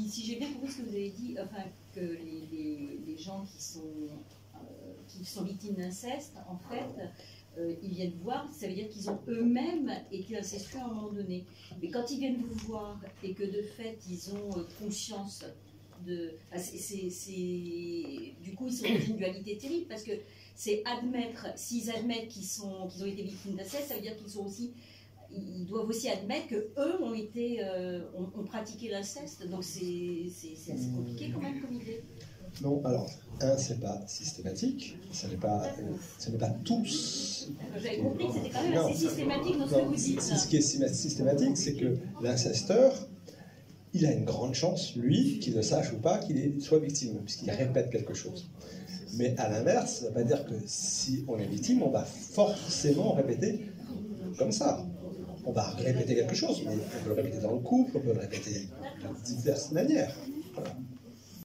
si j'ai bien compris ce que vous avez dit, enfin, que les gens qui sont victimes d'inceste, en fait, ils viennent vous voir, ça veut dire qu'ils ont eux-mêmes été incestueux à un moment donné. Mais quand ils viennent vous voir et que de fait, ils ont conscience de... du coup, ils sont dans une dualité terrible, parce que c'est admettre, s'ils admettent qu'ils ont été victimes d'inceste, ça veut dire qu'ils sont aussi... Ils doivent aussi admettre qu'eux ont pratiqué l'inceste, donc c'est assez compliqué quand même comme idée. Non, alors, c'est pas systématique, ce n'est pas tous. J'avais compris que c'était quand même assez systématique dans ce que vous dites. Ce qui est systématique, c'est que l'incesteur, il a une grande chance, lui, qu'il ne sache ou pas qu'il soit victime, puisqu'il répète quelque chose. Mais à l'inverse, ça ne veut pas dire que si on est victime, on va forcément répéter comme ça. On va répéter quelque chose, mais on peut le répéter dans le couple, on peut le répéter de diverses manières. Voilà.